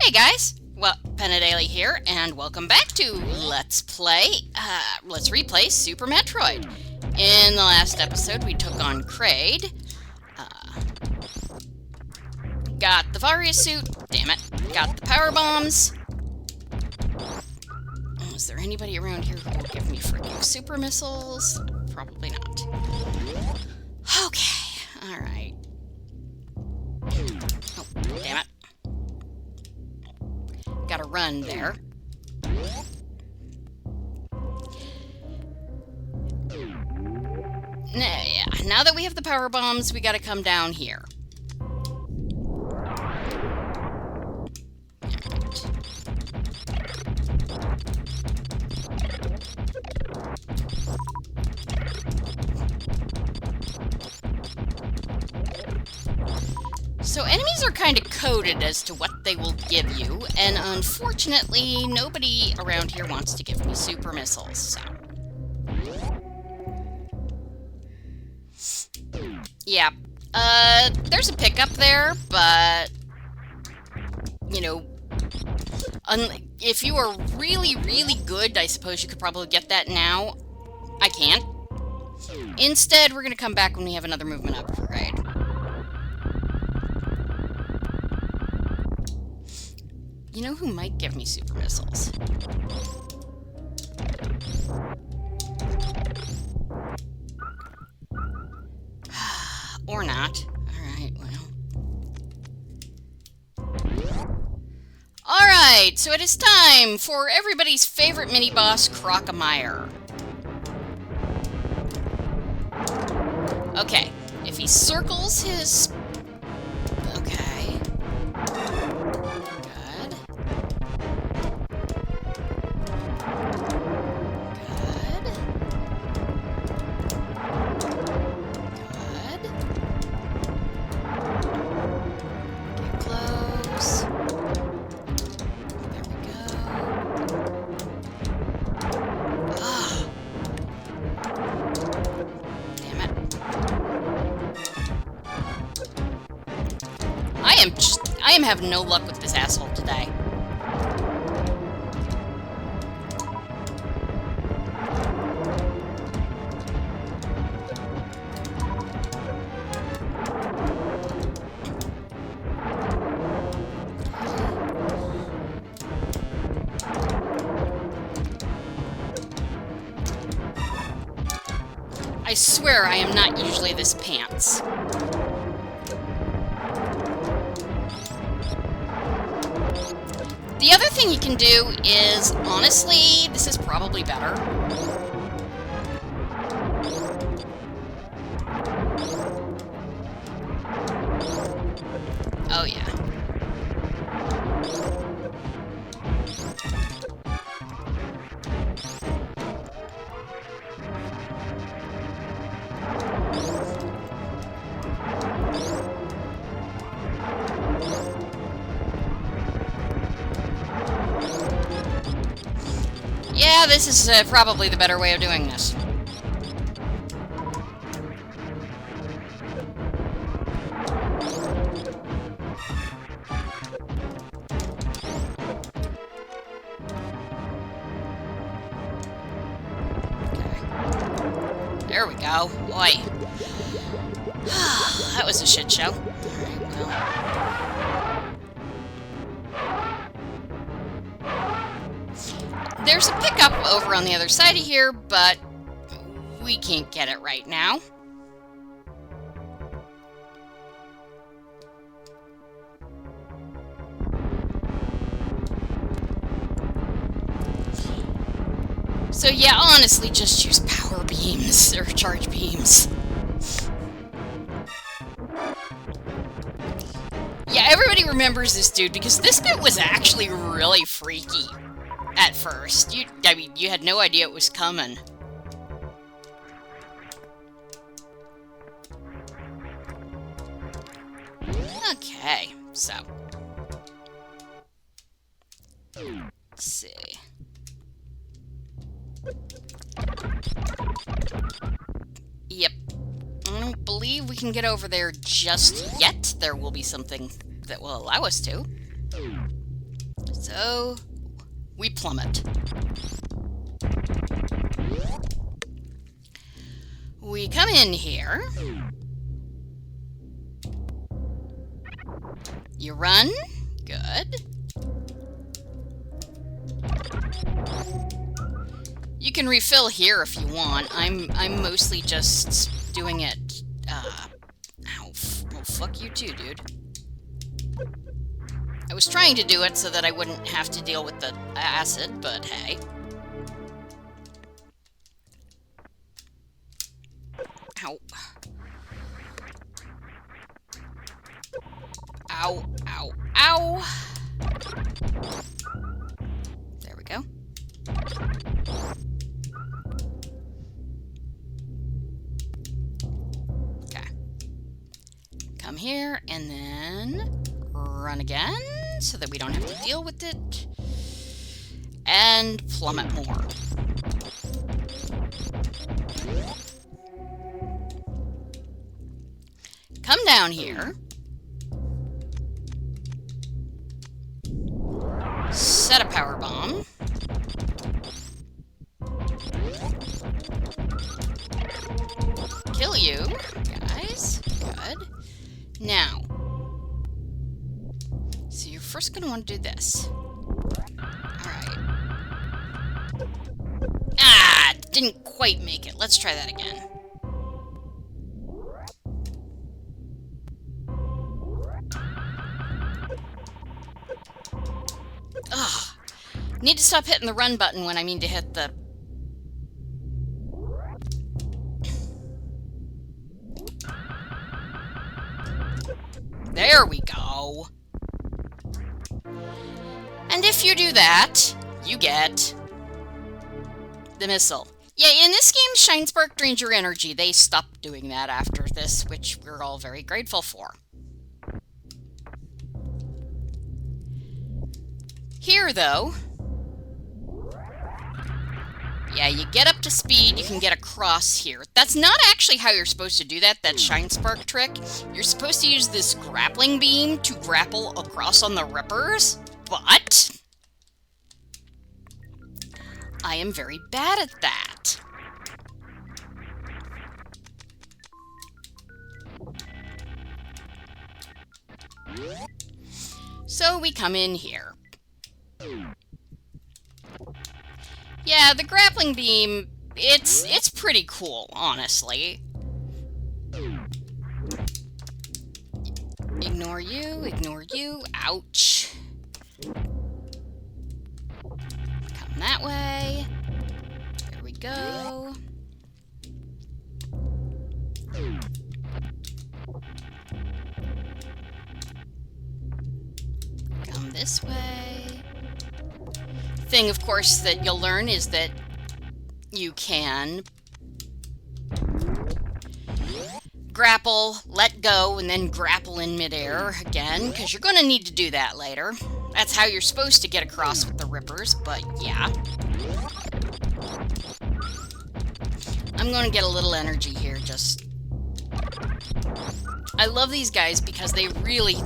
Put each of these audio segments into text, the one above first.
Hey guys! Well, Penadaily here, and welcome back to Let's Replay Super Metroid. In the last episode, we took on Kraid, got the Varia suit, damn it, got the power bombs. Is there anybody around here who will give me freaking super missiles? Probably not. Okay, alright. Oh, damn it. Gotta run there. Yeah, now that we have the power bombs, we gotta come down here. So enemies are kind of coded as to what they will give you, and unfortunately, nobody around here wants to give me super missiles, so... Yeah, there's a pickup there, but... You know... if you are really, really good, I suppose you could probably get that now. I can't. Instead, we're gonna come back when we have another movement upgrade. You know who might give me super missiles? Or not. Alright, well. Alright, so it is time for everybody's favorite mini-boss, Crocomire. Okay, if he circles his... Okay. Good. Get close. There we go. Ah. Damn it. I am having no luck with this asshole today. I swear I am not usually this pants. The other thing you can do is, honestly, this is probably better. Oh yeah. Yeah, this is probably the better way of doing this. Okay. There we go. Boy. That was a shit show. Alright, well... There's a pickup over on the other side of here, but we can't get it right now. So yeah, honestly, just use power beams, or charge beams. Yeah, everybody remembers this dude, because this bit was actually really freaky. At first. I mean, you had no idea it was coming. Okay, so. Let's see. Yep. I don't believe we can get over there just yet. There will be something that will allow us to. So, we plummet. We come in here. You run. Good. You can refill here if you want. I'm mostly just doing it. Well, fuck you too, dude. I was trying to do it so that I wouldn't have to deal with the acid, but hey. Ow. Ow, ow, ow. There we go. Okay. Come here and then run again so that we don't have to deal with it. And plummet more. Come down here. Set a power bomb. Kill you, guys. Good. Now, so you're first going to want to do this. Alright. Ah! Didn't quite make it. Let's try that again. Ugh. Need to stop hitting the run button when I mean to hit the... There we go. And if you do that, you get the missile. Yeah, in this game, Shine Spark drains your energy. They stopped doing that after this, which we're all very grateful for. Here, though, yeah, you get up to speed, you can get across here. That's not actually how you're supposed to do that Shine Spark trick. You're supposed to use this grappling beam to grapple across on the rippers, but I am very bad at that. So we come in here. Yeah, the grappling beam, it's pretty cool, honestly. Ignore you, ouch. Come that way. There we go. Come this way. Thing, of course, that you'll learn is that you can grapple, let go, and then grapple in midair again, because you're going to need to do that later. That's how you're supposed to get across with the rippers, but yeah. I'm going to get a little energy here, just... I love these guys because they really...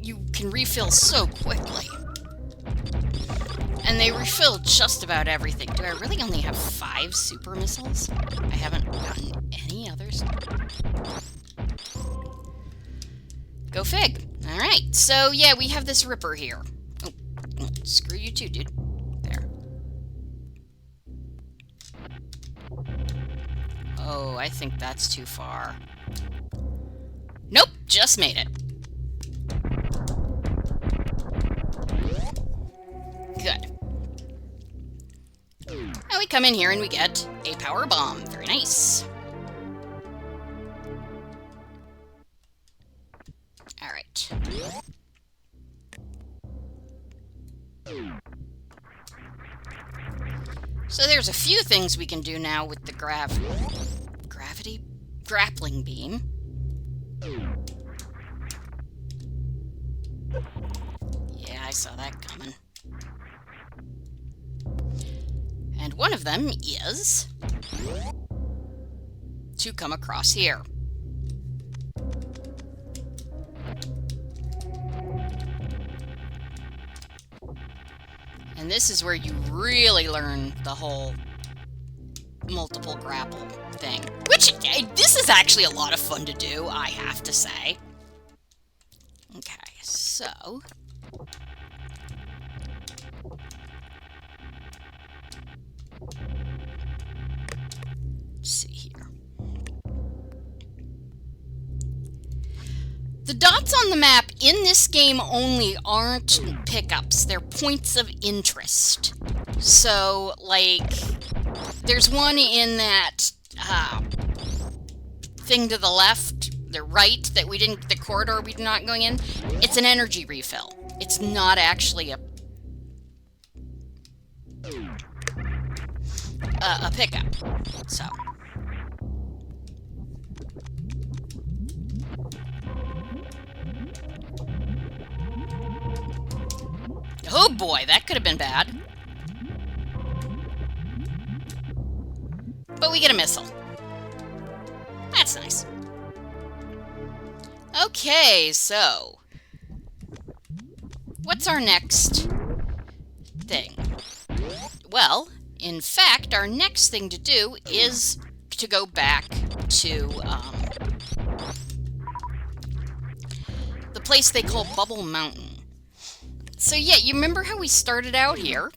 You can refill so quickly. And they refill just about everything. Do I really only have 5 super missiles? I haven't gotten any others. Go fig. Alright, so yeah, we have this ripper here. Oh, screw you too, dude. There. Oh, I think that's too far. Nope, just made it. Good. Now we come in here and we get a power bomb. Very nice. Alright. So there's a few things we can do now with the grappling beam. Yeah, I saw that coming. And one of them is to come across here. And this is where you really learn the whole multiple grapple thing. Which, this is actually a lot of fun to do, I have to say. Okay, so... let's see here. The dots on the map in this game only aren't pickups, they're points of interest. So, like, there's one in that thing to the left, the right, that we didn't, the corridor we're not going in. It's an energy refill. It's not actually a pickup. So. Oh boy, that could have been bad. But we get a missile. That's nice. Okay, so... what's our next thing? Well, in fact, our next thing to do is to go back to the place they call Bubble Mountain. So yeah, you remember how we started out here?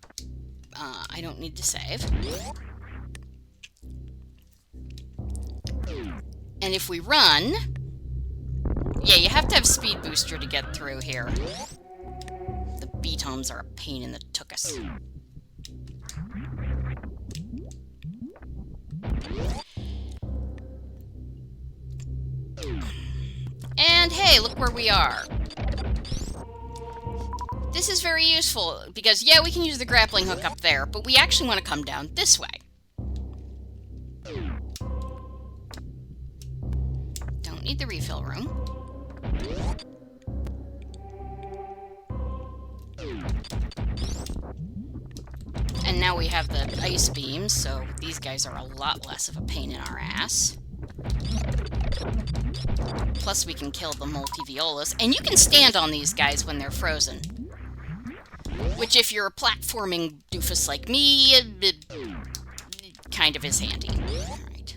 I don't need to save. And if we run... yeah, you have to have speed booster to get through here. The B-tomes are a pain in the tuchus. And hey, look where we are. This is very useful, because yeah, we can use the grappling hook up there, but we actually want to come down this way. Don't need the refill room. And now we have the ice beams, so these guys are a lot less of a pain in our ass. Plus we can kill the multi-violas, and you can stand on these guys when they're frozen. Which, if you're a platforming doofus like me, it kind of is handy. Alright.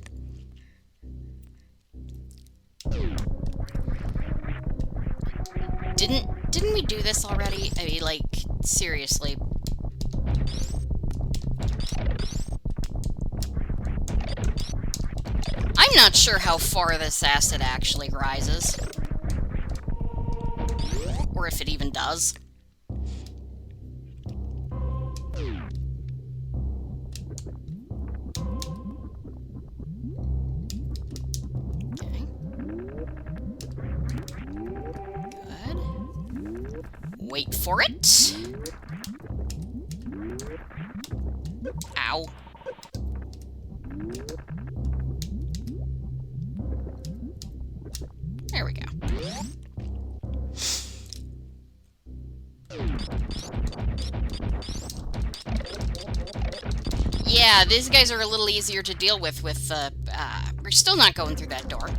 Didn't we do this already? I mean, like, seriously. I'm not sure how far this acid actually rises. Or if it even does. Wait for it. Ow. There we go. Yeah, these guys are a little easier to deal with we're still not going through that door.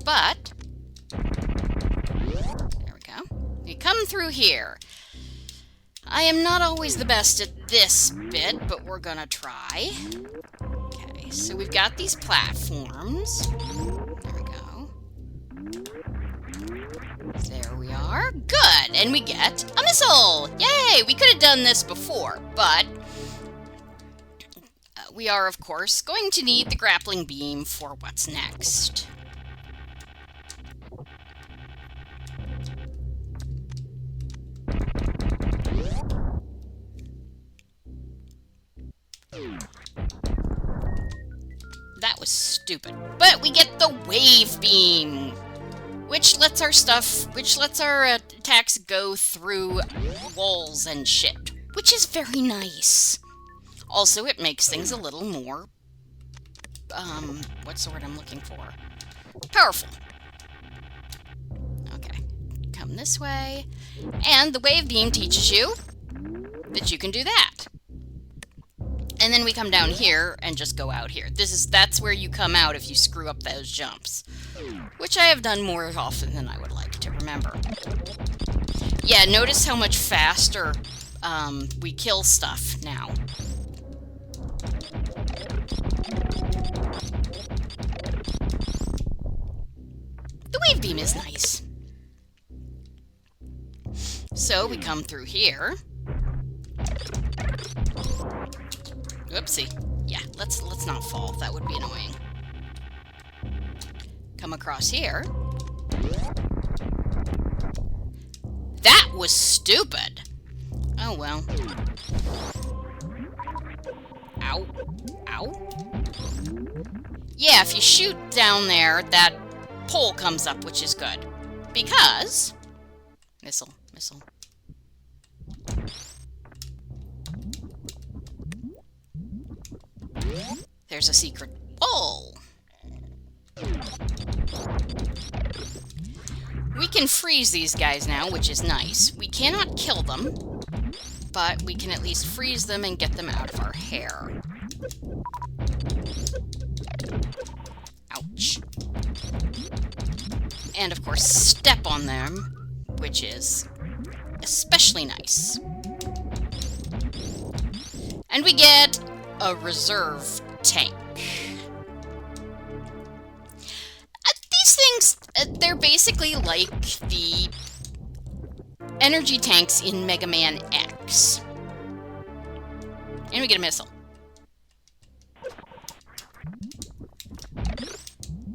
But we come through here. I am not always the best at this bit, but we're gonna try. Okay, so we've got these platforms. There we go. There we are. Good! And we get a missile! Yay! We could have done this before, but we are, of course, going to need the grappling beam for what's next. That was stupid. But we get the wave beam, which lets our attacks go through walls and shit, which is very nice. Also, it makes things a little more, what's the word I'm looking for? Powerful. Okay, come this way. And the wave beam teaches you that you can do that. And then we come down here and just go out here. That's where you come out if you screw up those jumps. Which I have done more often than I would like to remember. Yeah, notice how much faster we kill stuff now. The wave beam is nice. So we come through here. Oopsie. Yeah, let's not fall. That would be annoying. Come across here. That was stupid. Oh well. Ow. Ow. Yeah, if you shoot down there, that pole comes up, which is good. Because... Missile. There's a secret pole. We can freeze these guys now, which is nice. We cannot kill them, but we can at least freeze them and get them out of our hair. Ouch. And of course, step on them, which is especially nice. And we get a reserve tank. These things, they're basically like the energy tanks in Mega Man X. And we get a missile.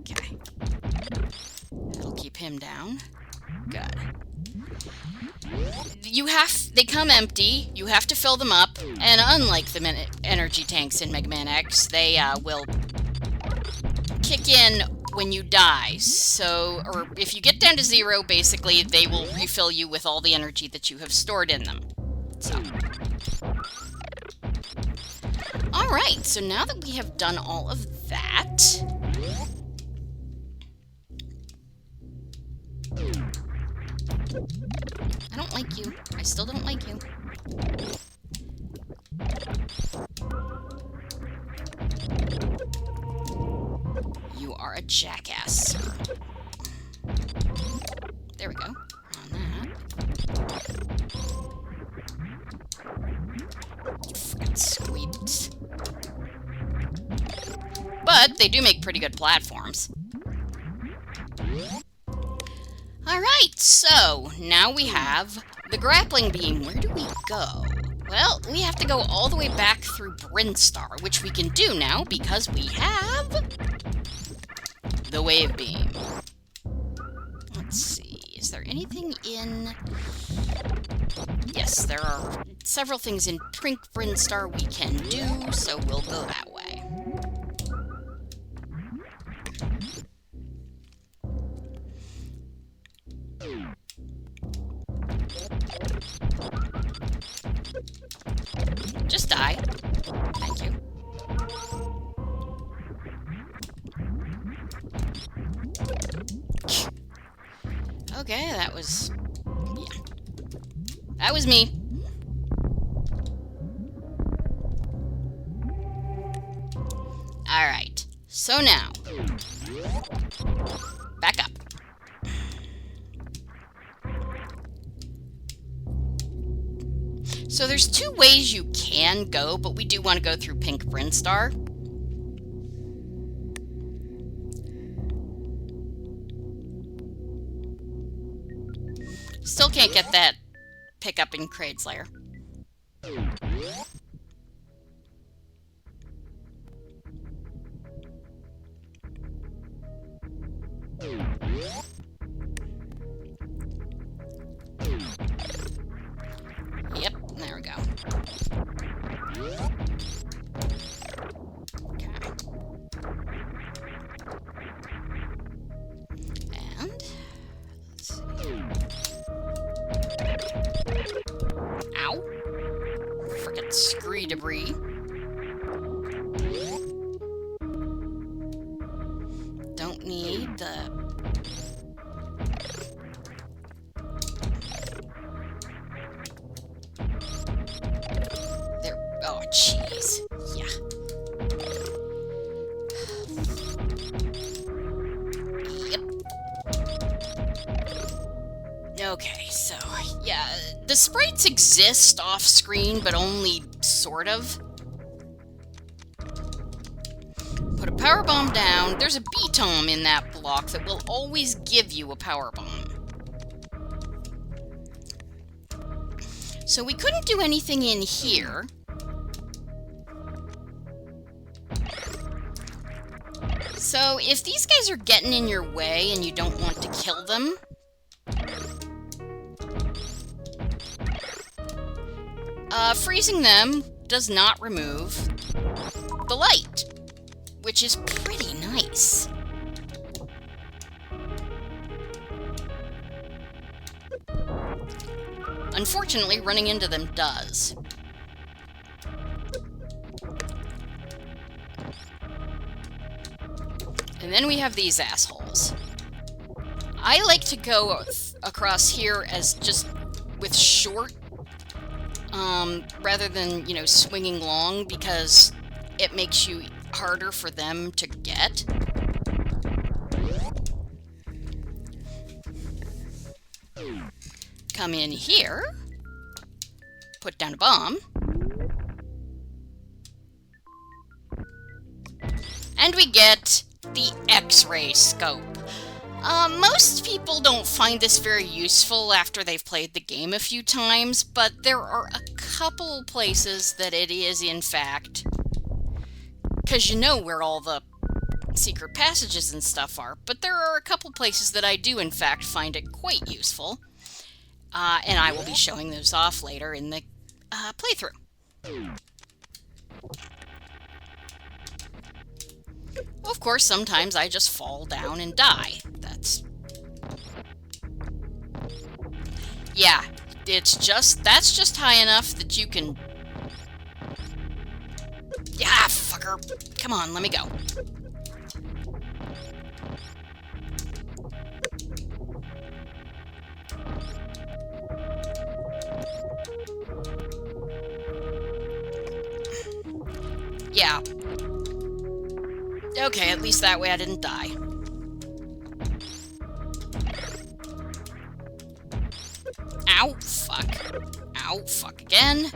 Okay. That'll keep him down. Good. They come empty, you have to fill them up, and unlike the energy tanks in Mega Man X, they will kick in when you die. So, or if you get down to 0, basically, they will refill you with all the energy that you have stored in them. So. Alright, so now that we have done all of that... I don't like you. I still don't like you. You are a jackass, sir. There we go. On that. Frickin' squeaks. But they do make pretty good platforms. Alright, so now we have the grappling beam. Where do we go? Well, we have to go all the way back through Brinstar, which we can do now because we have the wave beam. Let's see, is there anything in... Yes, there are several things in Brinstar we can do, so we'll go that way. Just die. Thank you. Okay, that was... yeah. That was me. Alright. So now... back up. So there's two ways you can go, but we do want to go through Pink Brinstar. Still can't get that pickup in Kraid's lair. Yep, there we go. Okay. And let's see. Ow. Frickin' scree debris. Don't need the... Oh, jeez. Yeah. Yep. Okay, so, yeah, the sprites exist off-screen, but only sort of. Put a power bomb down. There's a B-tom in that block that will always give you a power bomb. So we couldn't do anything in here. So if these guys are getting in your way and you don't want to kill them, freezing them does not remove the light, which is pretty nice. Unfortunately, running into them does. And then we have these assholes. I like to go across here as just with short, rather than, you know, swinging long, because it makes you harder for them to get. Come in here, put down a bomb, and we get the X-ray scope. Most people don't find this very useful after they've played the game a few times, but there are a couple places that it is, in fact, because you know where all the secret passages and stuff are, but there are a couple places that I do, in fact, find it quite useful, and I will be showing those off later in the playthrough. Of course, sometimes I just fall down and die. Yeah, that's just high enough that you can... Yeah, fucker! Come on, let me go. Yeah. Okay, at least that way I didn't die. Ow, fuck. Ow, fuck again.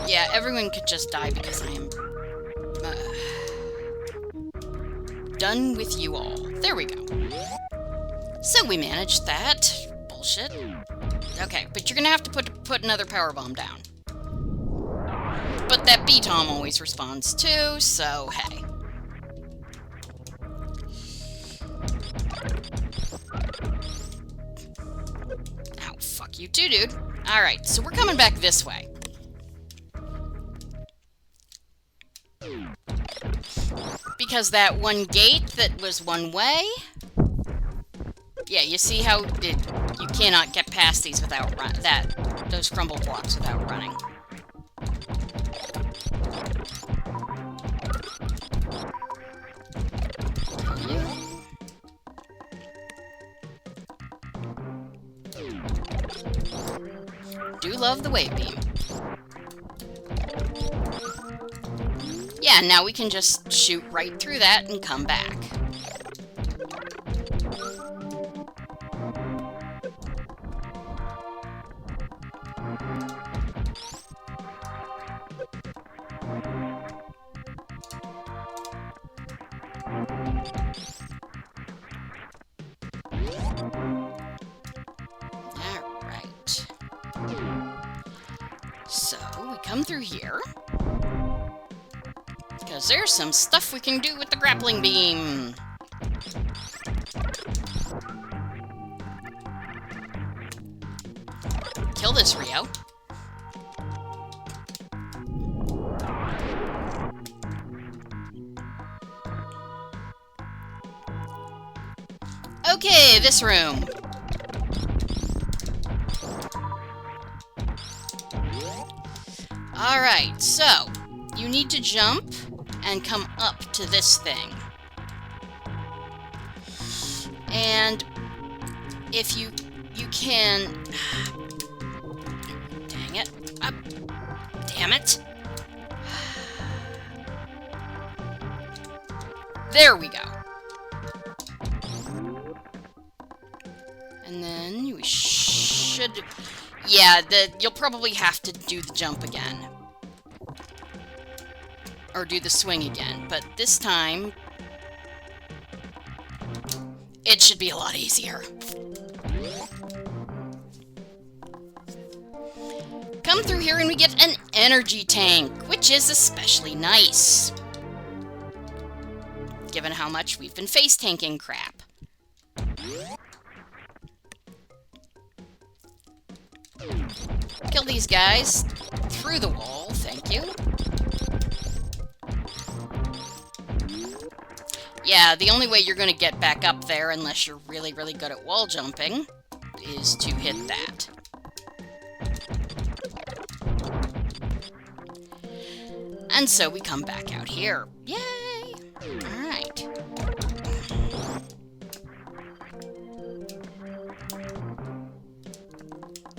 Yeah, everyone could just die because I am... done with you all. There we go. So we managed that. Bullshit. Okay, but you're gonna have to put another power bomb down. But that B-tom always responds too, so hey. Ow, fuck you too, dude. Alright, so we're coming back this way. Because that one gate that was one way... Yeah, you see how you cannot get past these without those crumble blocks without running. Do love the wave beam. Yeah, now we can just shoot right through that and come back. Alright. So, we come through here. Because there's some stuff we can do with the grappling beam. Kill this Rio. Okay, this room. Alright, so you need to jump and come up to this thing. And if you can... Dang it. Damn it. There we go. And then we should... Yeah, you'll probably have to do the jump again. Or do the swing again. But this time... it should be a lot easier. Come through here and we get an energy tank, which is especially nice. Given how much we've been face tanking crap. Kill these guys through the wall, thank you. Yeah, the only way you're going to get back up there, unless you're really, really good at wall jumping, is to hit that. And so we come back out here. Yay! Alright.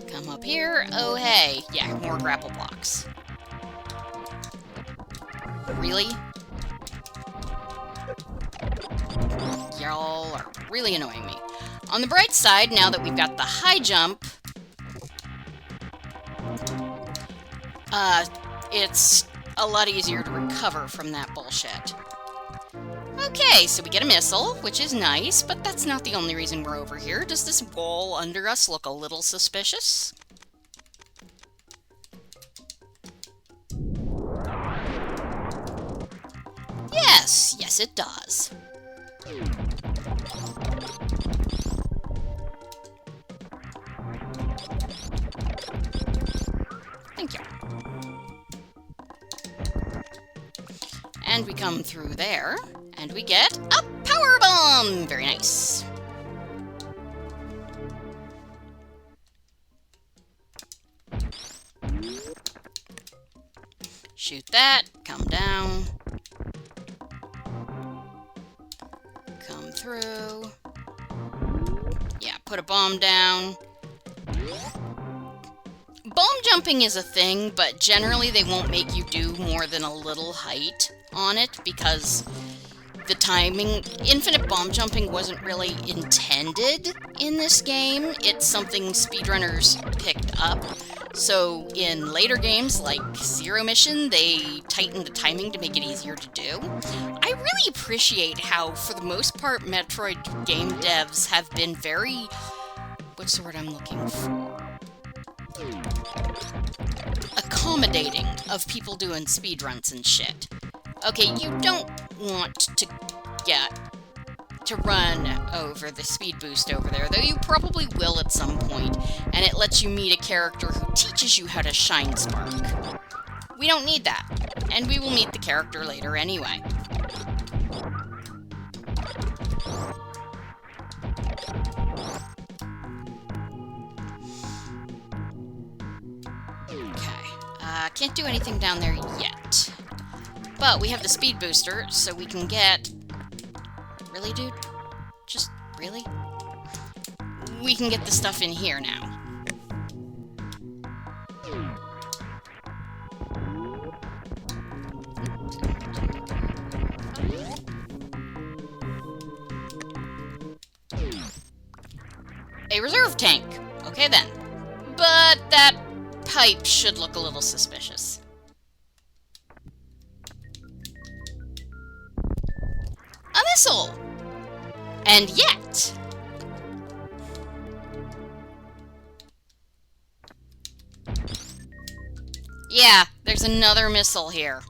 Come up here. Oh, hey. Yeah, more grapple blocks. Really? Y'all are really annoying me. On the bright side, now that we've got the high jump, it's a lot easier to recover from that bullshit. Okay, so we get a missile, which is nice, but that's not the only reason we're over here. Does this wall under us look a little suspicious? Yes, yes it does. Thank you. And we come through there, and we get a power bomb! Very nice. Shoot that, come down. Come through. Yeah, put a bomb down. Bomb jumping is a thing, but generally they won't make you do more than a little height on it, because the timing... Infinite bomb jumping wasn't really intended in this game. It's something speedrunners picked up. So in later games, like Zero Mission, they tightened the timing to make it easier to do. I really appreciate how, for the most part, Metroid game devs have been very... What's the word I'm looking for? Accommodating of people doing speedruns and shit. Okay, you don't want to run over the speed boost over there, though you probably will at some point, and it lets you meet a character who teaches you how to shine spark. We don't need that, and we will meet the character later anyway. Can't do anything down there yet. But we have the speed booster, so we can get... Really, dude? Just, really? We can get the stuff in here now. A reserve tank. Okay, then. But that pipe should look a little suspicious. A missile! And yet... Yeah, there's another missile here.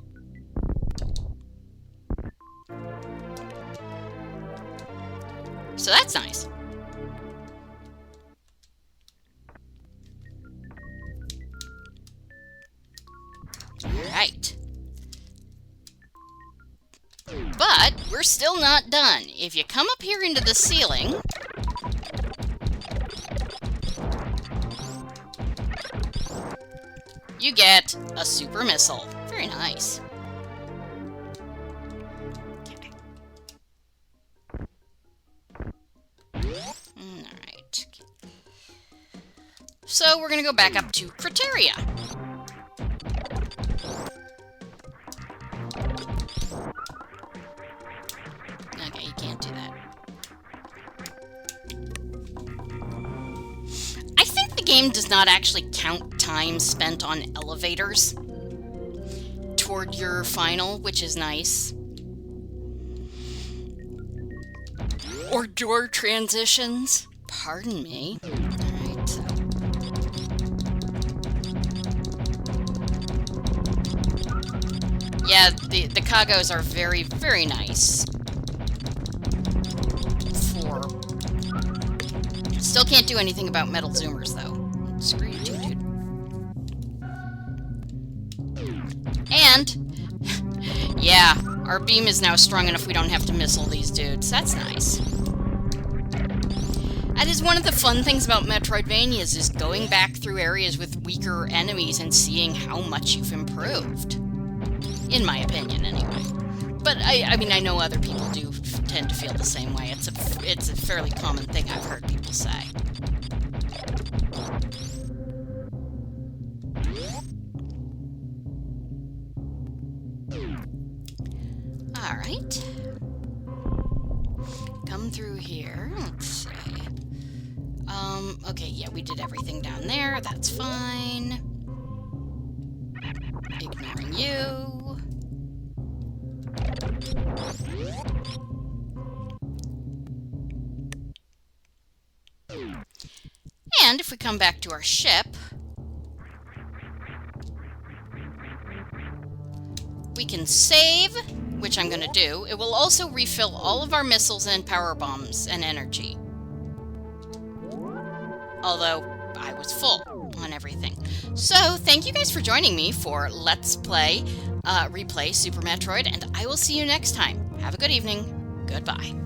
So that's nice. Alright. But we're still not done. If you come up here into the ceiling... you get a super missile. Very nice. Okay. Alright. So we're gonna go back up to Criteria. Okay, you can't do that. the game does not actually count time spent on elevators toward your final, which is nice. Or door transitions. Pardon me. Alright, so. Yeah, the Kagos are very, very nice. Still can't do anything about metal zoomers, though. Screw you too, dude. And, yeah, our beam is now strong enough we don't have to missile these dudes. That's nice. That is one of the fun things about Metroidvanias, is going back through areas with weaker enemies and seeing how much you've improved. In my opinion, anyway. But, I mean, I know other people do tend to feel the same way. It's a fairly common thing I've heard people say. Alright. Come through here. Let's see. Okay, yeah, we did everything down there. That's fine. Ignoring you. And if we come back to our ship, we can save, which I'm going to do. It will also refill all of our missiles and power bombs and energy. Although, I was full on everything. So, thank you guys for joining me for Let's Play, Replay Super Metroid, and I will see you next time. Have a good evening. Goodbye.